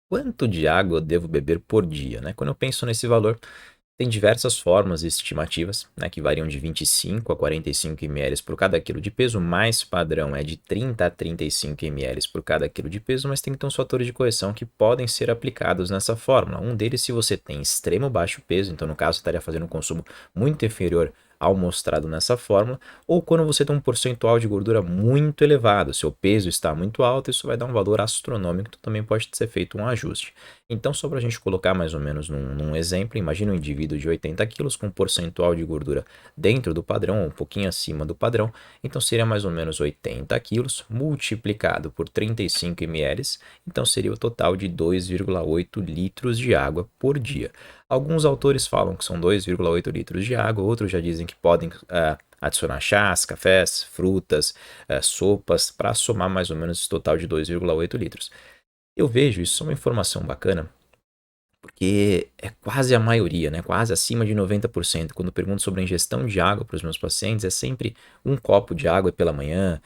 Quanto de água eu devo beber por dia, né? Quando eu penso nesse valor, tem diversas formas estimativas, né, que variam de 25 a 45 ml por cada quilo de peso. O mais padrão é de 30 a 35 ml por cada quilo de peso, mas tem então os fatores de correção que podem ser aplicados nessa fórmula. Um deles, se você tem extremo baixo peso, então no caso estaria fazendo um consumo muito inferior ao mostrado nessa fórmula, ou quando você tem um percentual de gordura muito elevado, seu peso está muito alto, isso vai dar um valor astronômico, então também pode ser feito um ajuste. Então, só para a gente colocar mais ou menos num exemplo, imagina um indivíduo de 80 quilos com um percentual de gordura dentro do padrão, ou um pouquinho acima do padrão, então seria mais ou menos 80 quilos multiplicado por 35 ml, então seria o total de 2,8 litros de água por dia. Alguns autores falam que são 2,8 litros de água, outros já dizem que podem adicionar chás, cafés, frutas, sopas, para somar mais ou menos esse total de 2,8 litros. Eu vejo isso uma informação bacana, porque é quase a maioria, né? Quase acima de 90%. Quando eu pergunto sobre a ingestão de água para os meus pacientes, é sempre um copo de água pela manhã,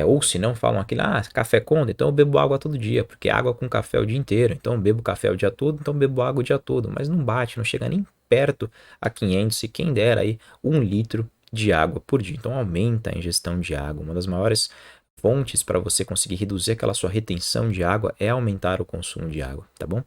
ou se não, falam aquilo, café conta, então eu bebo água todo dia, porque água com café o dia inteiro, então eu bebo café o dia todo, então eu bebo água o dia todo, mas não bate, não chega nem perto a 500, e quem dera aí 1 litro de água por dia. Então aumenta a ingestão de água, uma das maiores fontes para você conseguir reduzir aquela sua retenção de água é aumentar o consumo de água, tá bom?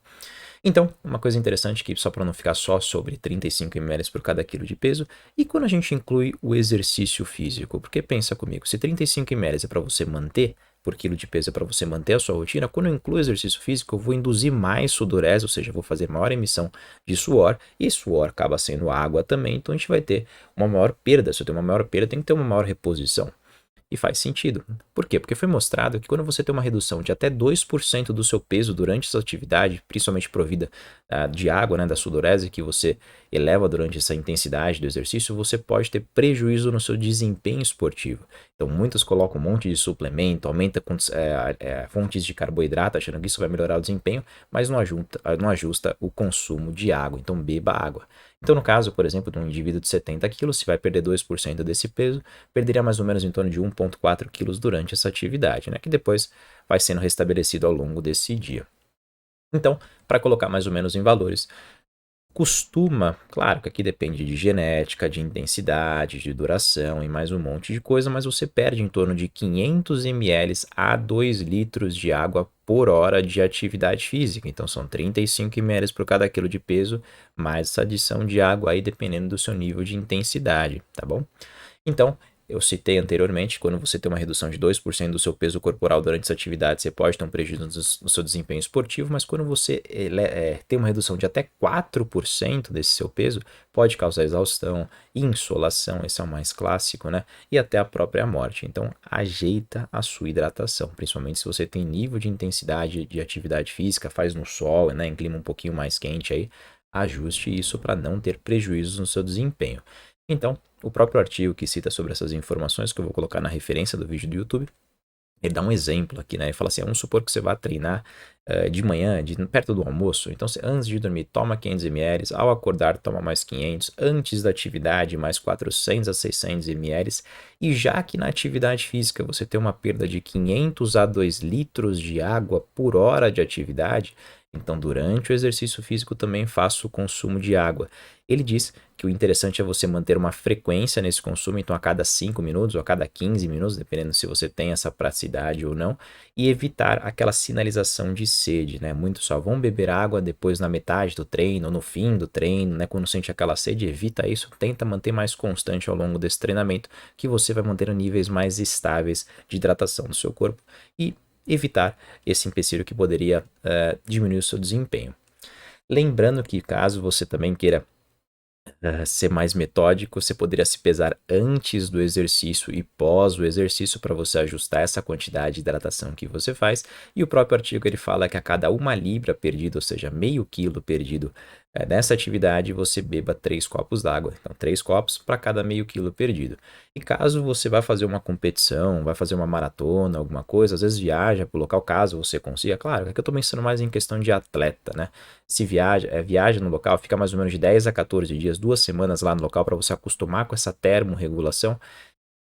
Então, uma coisa interessante que só para não ficar só sobre 35 ml por cada quilo de peso, e quando a gente inclui o exercício físico, porque pensa comigo, se 35 ml é para você manter por quilo de peso é para você manter a sua rotina, quando eu incluo exercício físico, eu vou induzir mais sudorese, ou seja, vou fazer maior emissão de suor, e suor acaba sendo água também, então a gente vai ter uma maior perda. Se eu tenho uma maior perda, tem que ter uma maior reposição. E faz sentido. Por quê? Porque foi mostrado que quando você tem uma redução de até 2% do seu peso durante essa atividade, principalmente provida de água, né, da sudorese que você eleva durante essa intensidade do exercício, você pode ter prejuízo no seu desempenho esportivo. Então, muitos colocam um monte de suplemento, aumenta fontes de carboidrato, achando que isso vai melhorar o desempenho, mas não ajusta o consumo de água. Então, beba água. Então, no caso, por exemplo, de um indivíduo de 70 quilos, se vai perder 2% desse peso, perderia mais ou menos em torno de 1,4 quilos durante essa atividade, né? Que depois vai sendo restabelecido ao longo desse dia. Então, para colocar mais ou menos em valores, costuma, claro que aqui depende de genética, de intensidade, de duração e mais um monte de coisa, mas você perde em torno de 500 ml a 2 litros de água por hora de atividade física. Então são 35 ml por cada quilo de peso, mais essa adição de água aí dependendo do seu nível de intensidade, tá bom? Então, eu citei anteriormente, quando você tem uma redução de 2% do seu peso corporal durante essa atividade, você pode ter um prejuízo no seu desempenho esportivo, mas quando você tem uma redução de até 4% desse seu peso, pode causar exaustão, insolação, esse é o mais clássico, né? E até a própria morte. Então, ajeita a sua hidratação, principalmente se você tem nível de intensidade de atividade física, faz no sol, né, em clima um pouquinho mais quente aí, ajuste isso para não ter prejuízos no seu desempenho. Então, o próprio artigo que cita sobre essas informações, que eu vou colocar na referência do vídeo do YouTube, ele dá um exemplo aqui, né? Ele fala assim, vamos supor que você vai treinar de manhã, perto do almoço. Então, antes de dormir, toma 500 ml. Ao acordar, toma mais 500. Antes da atividade, mais 400 a 600 ml. E já que na atividade física você tem uma perda de 500 a 2 litros de água por hora de atividade, então durante o exercício físico também faço o consumo de água. Ele diz que o interessante é você manter uma frequência nesse consumo, então a cada 5 minutos ou a cada 15 minutos, dependendo se você tem essa praticidade ou não, e evitar aquela sinalização de sede, né? Muitos só vão beber água depois na metade do treino, ou no fim do treino, né? Quando sente aquela sede, evita isso, tenta manter mais constante ao longo desse treinamento, que você vai manter níveis mais estáveis de hidratação do seu corpo e evitar esse empecilho que poderia diminuir o seu desempenho. Lembrando que caso você também queira ser mais metódico, você poderia se pesar antes do exercício e pós o exercício para você ajustar essa quantidade de hidratação que você faz. E o próprio artigo ele fala que a cada 1 libra perdida, ou seja, meio quilo perdido nessa atividade, você beba 3 copos d'água. Então, 3 copos para cada meio quilo perdido. E caso você vá fazer uma competição, vai fazer uma maratona, alguma coisa, às vezes viaja para o local, caso você consiga. Claro, é que eu estou pensando mais em questão de atleta, né? Se viaja no local, fica mais ou menos de 10 a 14 dias, 2 semanas lá no local para você acostumar com essa termorregulação.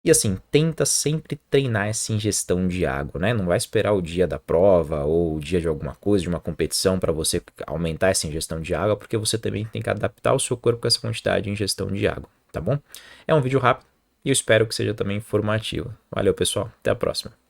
E assim, tenta sempre treinar essa ingestão de água, né? Não vai esperar o dia da prova ou o dia de alguma coisa, de uma competição para você aumentar essa ingestão de água, porque você também tem que adaptar o seu corpo com essa quantidade de ingestão de água, tá bom? É um vídeo rápido e eu espero que seja também informativo. Valeu, pessoal. Até a próxima.